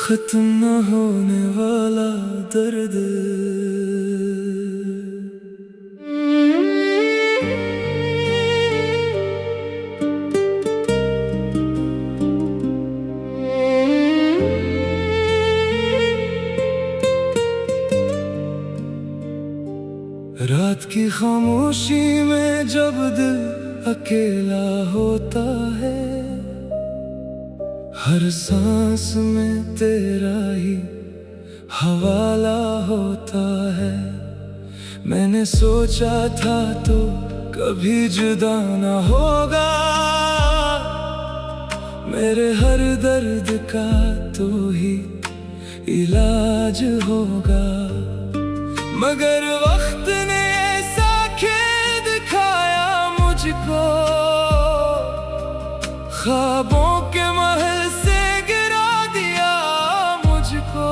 खत्म न होने वाला दर्द। रात की खामोशी में जब दिल अकेला होता है, हर सांस में तेरा ही हवाला होता है। मैंने सोचा था तो कभी जुदा ना होगा, मेरे हर दर्द का तो ही इलाज होगा। मगर वक्त ने ऐसा खेल दिखाया मुझको, ख्वाबों के महल से गिरा दिया मुझको।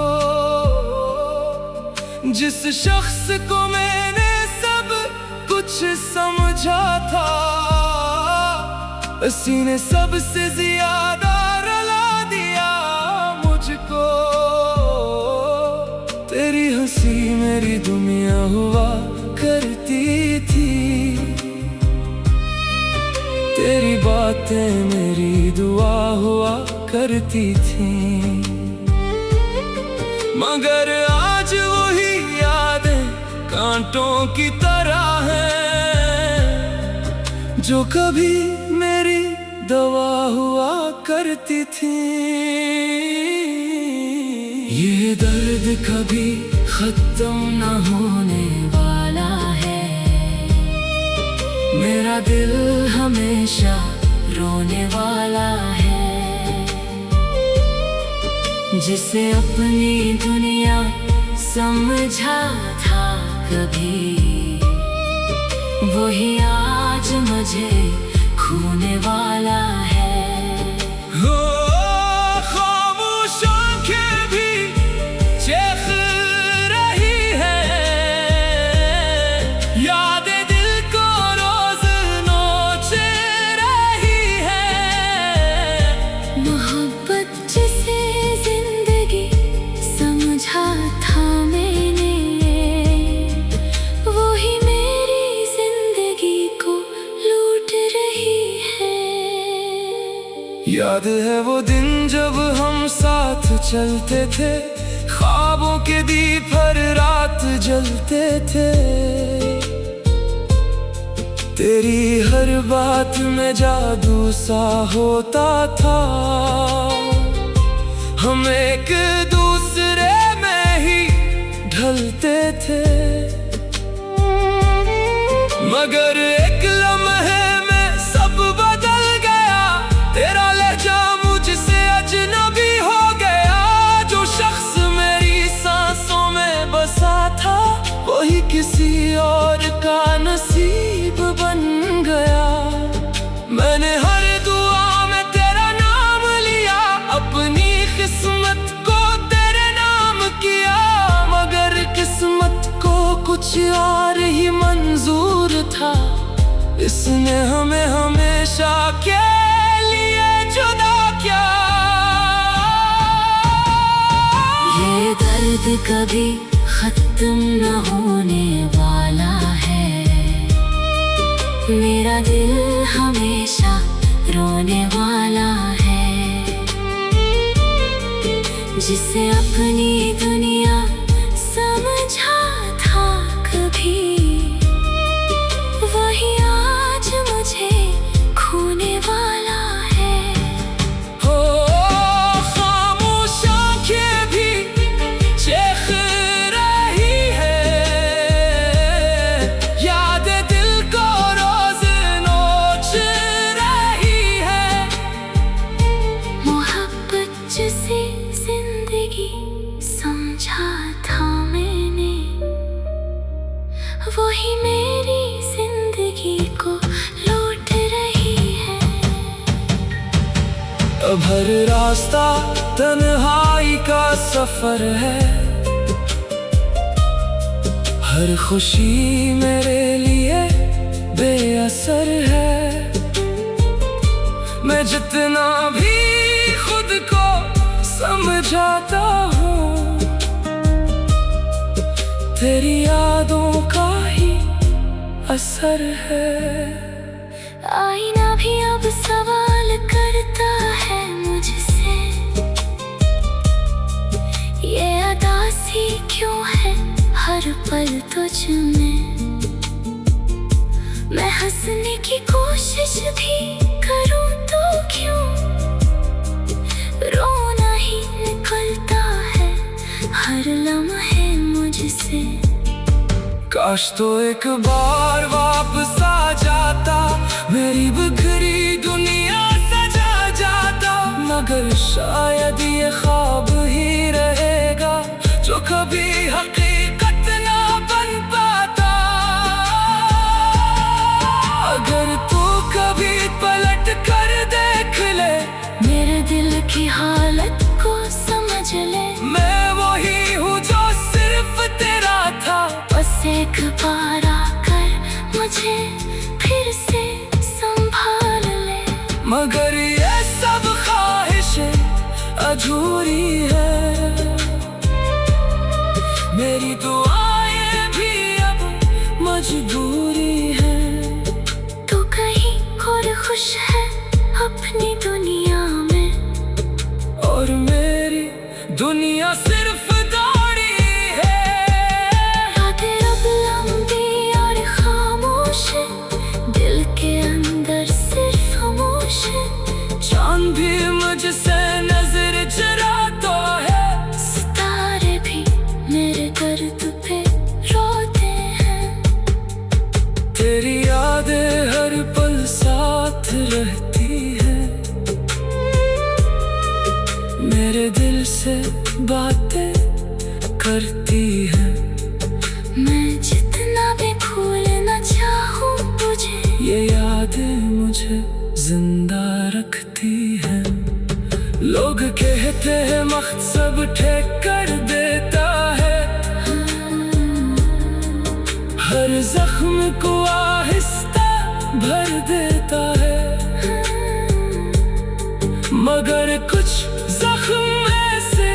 जिस शख्स को मैंने सब कुछ समझा था, उसी ने सबसे ज्यादा रुला दिया मुझको। तेरी हंसी मेरी दुनिया हुआ करती थी, तेरी बातें मेरी दुआ हुआ करती थी। मगर आज वही यादें कांटों की तरह हैं, जो कभी मेरी दवा हुआ करती थी। ये दर्द कभी खत्म न होने वाला है, मेरा दिल हमेशा रोने वाला है। जिसे अपनी दुनिया समझा था कभी, वही आज मुझे खोने वाला है। हो खामोश आंखें भी चेख रही है, यादें दिल को रोज नोच रही है। मोहब्बत जिसे जिंदगी समझा था मैंने, वही मेरी जिंदगी को लूट रही है। याद है वो दिन जब हम साथ चलते थे, ख्वाबों के दीप हर रात जलते थे। तेरी हर बात में जादू सा होता था, हम एक दूसरे में ही ढलते थे। मगर एक लम्हे में सब बदल गया, तेरा लहजा मुझसे अजनबी हो गया। जो शख्स मेरी सांसों में बसा था, वही किसी और का नसीब बन गया। मैंने हर दुआ में तेरा नाम लिया, अपनी किस्मत को तेरे नाम किया। मगर किस्मत को कुछ और ही मंजूर था, इसने हमें हमेशा के लिए जुदा किया। ये दर्द कभी खत्म न होने वाला है, मेरा दिल हमेशा रोने वाला है। जिसे अपनी दुनिया समझा था कभी, वही आज मुझे खोने वाला है। हो खामोश आंखें भी चेख रही है, यादें दिल को रोज नोच रही है। मोहब्बत जिसे जिंदगी समझा था मैंने, वही मेरी जिंदगी को लूट रही है। अब हर रास्ता तन्हाई का सफर है, हर खुशी मेरे लिए बेअसर है। जितना भी खुद को समझाता हूँ, तेरी यादों का ही असर है। आईना भी अब सवाल करता है मुझसे, ये अदासी क्यों है हर पल तुझ में। मैं हंसने की कोशिश भी करूं तो क्यों रोना ही निकलता है हर लम्हे मुझसे। काश तो एक बार वापस आ जाता, मेरी बिखरी दुनिया सजा जाता, मगर शायद ये ख्वाब ही रहेगा जो कभी हकीकत ना बन पाता। अगर तू कभी पलट कर देख ले, मेरे दिल की हालत को समझ ले, मैं वही हूँ जो सिर्फ तेरा था। बस एक बार आकर मुझे फिर से संभाल ले। मगर ये सब ख्वाहिशें अधूरी है, मेरी दुआएं भी अब मजबूरी है। तू कहीं और खुश है अपनी दुनिया में, और मेरी दुनिया सिर्फ दौड़ी है। रातें अब लंबी और खामोश है, दिल के अंदर सिर्फ खामोश है। चांद भी मुझसे नजर चुराता है, सितारे भी मेरे दर्द पे रोते हैं। तेरी यादें हर पल साथ रहती है, मेरे दिल से बातें करती है। मैं जितना भी भूलना चाहूँ तुझे, ये यादें मुझे जिंदा रखती है। लोग कहते हैं वक्त सब ठीक कर देता है, हर जख्म को आहिस्ता भर देता है। मगर कुछ जख्म ऐसे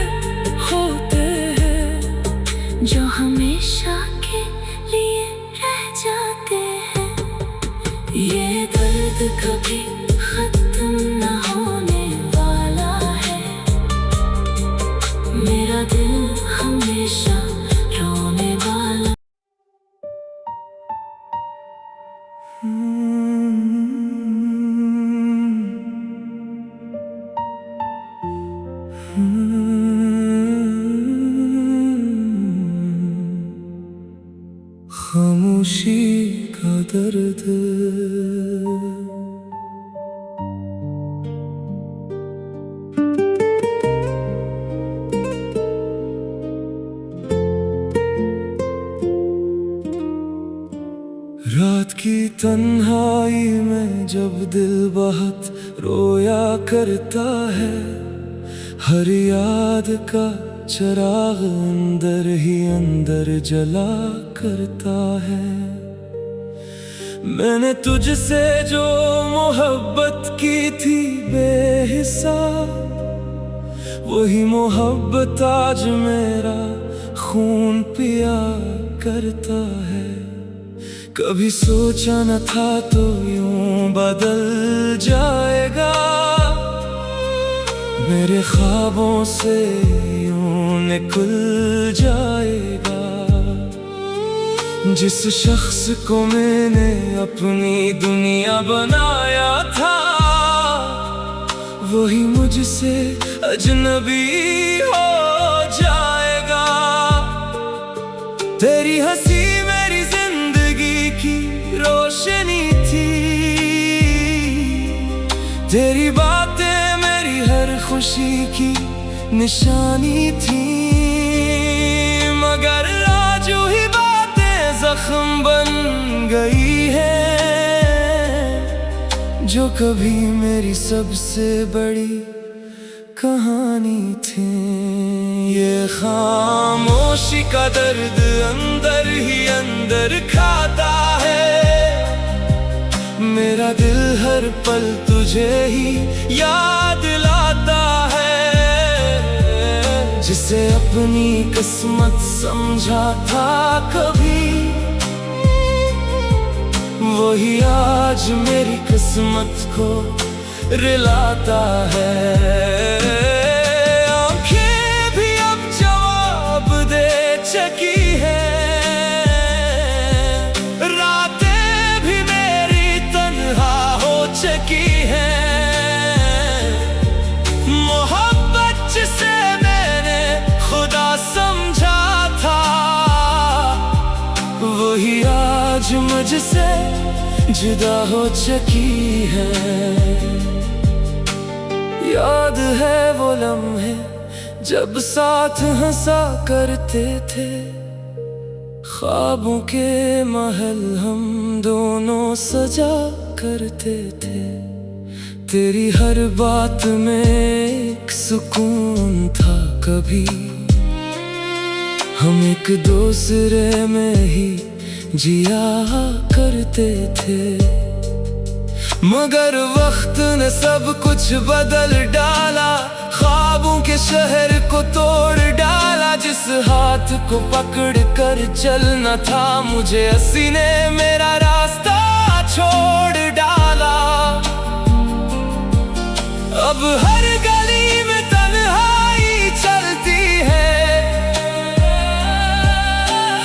होते हैं जो हमेशा के लिए रह जाते हैं। ये दर्द कभी खत्म न होने वाला है, मेरा दिल हमेशा रोने वाला। खामोशी का दर्द, रात की तन्हाई में जब दिल बहुत रोया करता है, हर याद का चिराग अंदर ही अंदर जला करता है। मैंने तुझसे जो मोहब्बत की थी बेहिसाब, वही मोहब्बत आज मेरा खून पिया करता है। कभी सोचा न था तो यूं बदल जाएगा, मेरे ख्वाबों से यूं निकल जाएगा। जिस शख्स को मैंने अपनी दुनिया बनाया था, वही मुझसे अजनबी हो जाएगा। तेरी हंसी मेरी जिंदगी की रोशनी थी, तेरी बातें मेरी हर खुशी की निशानी थी। मगर आज ही बातें जख्म बन गई है, जो कभी मेरी सबसे बड़ी कहानी थी। ये खामोशी का दर्द अंदर ही अंदर खाता है, मेरा दिल हर पल तुझ तुझे ही याद लाता है। जिसे अपनी किस्मत समझा था कभी, वही आज मेरी किस्मत को रिलाता है। आंखें भी अब जवाब दे चुकी है, रातें भी मेरी तन्हा हो चुकी है। मोहब्बत जिसे मैंने खुदा समझा था, वही आज मुझसे जुदा हो चुकी है। याद है वो लम्हे जब साथ हंसा करते थे, ख्वाबों के महल हम दोनों सजा करते थे। तेरी हर बात में एक सुकून था, कभी हम एक दूसरे में ही जिया करते थे। मगर वक्त ने सब कुछ बदल डाला, ख्वाबों के शहर को तोड़ डाला। जिस हाथ को पकड़ कर चलना था मुझे, हंसी ने मेरा रास्ता छोड़ डाला। अब हर गली में तन्हाई चलती है,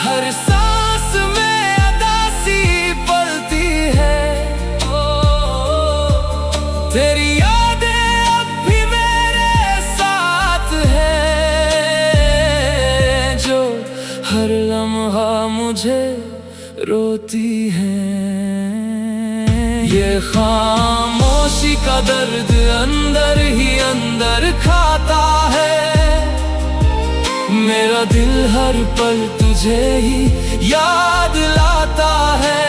हर सांस में अदासी पलती है। तेरी यादें अब भी मेरे साथ हैं, जो हर लम्हा मुझे रोती हैं। ये खामोशी का दर्द अंदर ही अंदर खाता है। मेरा दिल हर पल तुझे ही याद लाता है।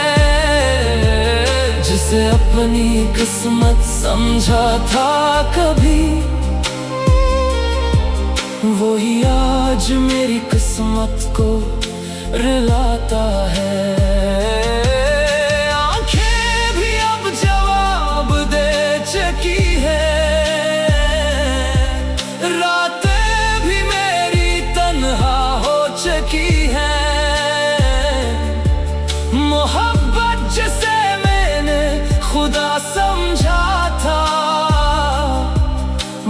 जिसे अपनी किस्मत समझा था कभी, वही आज मेरी किस्मत को रिलाता है। आंखें भी अब जवाब दे चुकी है, रातें भी मेरी तन्हा हो चुकी है। मोहब्बत जिसे मैंने खुदा समझा था,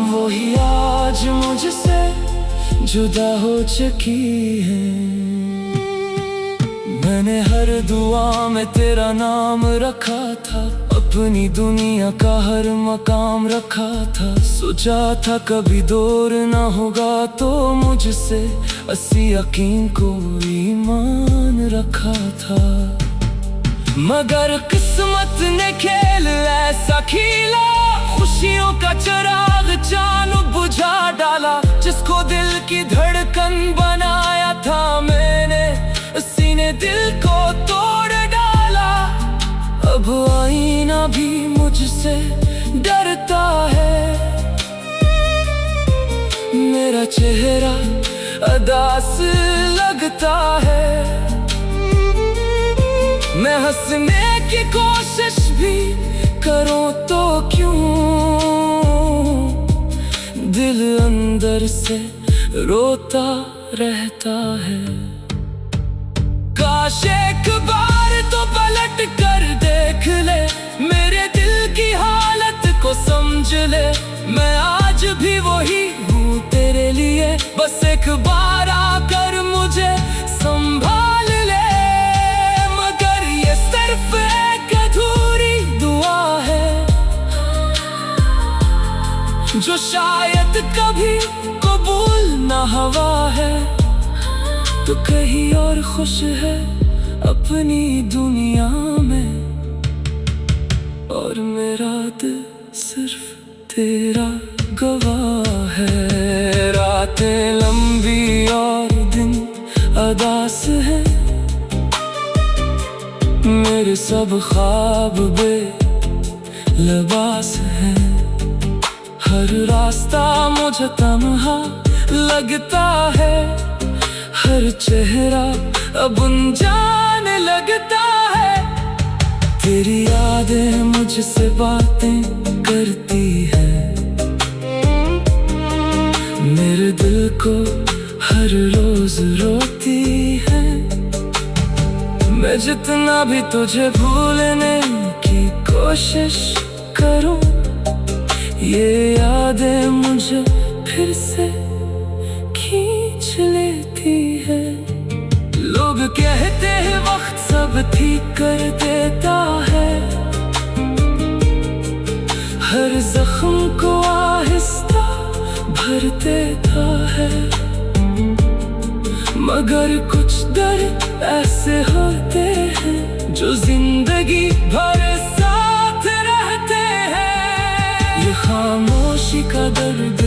वही आज मुझसे जुदा हो चुकी है। मैंने हर दुआ में तेरा नाम रखा था, अपनी दुनिया का हर मकाम रखा था। सोचा था कभी दूर ना होगा तो मुझसे, अस्सी यकीन को ईमान रखा था। मगर किस्मत ने खेल ऐसा खेला, खुशियों का चिराग चांद बुझा डाला। जिसको दिल की धड़कन बनाया था मैंने, उसी ने दिल को तोड़ डाला। अब आईना भी मुझसे डरता है, मेरा चेहरा अदास लगता है। मैं हंसने की कोशिश भी करूं तो क्यों, दिल अंदर से रोता रहता है। काश एक बार तो पलट कर देख ले, मेरे दिल की हालत को समझ ले। मैं आज भी वही हूँ तेरे लिए, बस एक बार आकर मुझे संभाल ले। मगर ये सिर्फ एक अधूरी दुआ है, जो शायद कभी कबूल ना हुआ है। तो कहीं और खुश है अपनी दुनिया में, और मेरा दिल सिर्फ तेरा गवाह है। रातें लंबी और दिन अदास है, मेरे सब ख्वाब बेलबास है। हर रास्ता मुझे तन्हा लगता है, हर चेहरा अब अनजान लगता है। तेरी यादें मुझे मुझसे बातें करती है, मेरे दिल को हर रोज रोती है। मैं जितना भी तुझे भूलने की कोशिश करूं, ये यादें मुझे फिर से खींच लेती है। लोग कहते हैं वक्त सब ठीक कर देता है, हर जख्म को आहिस्ता भर देता है, मगर कुछ दर्द ऐसे होते हैं जो जिंदगी भर साथ रहते हैं। ये खामोशी का दर्द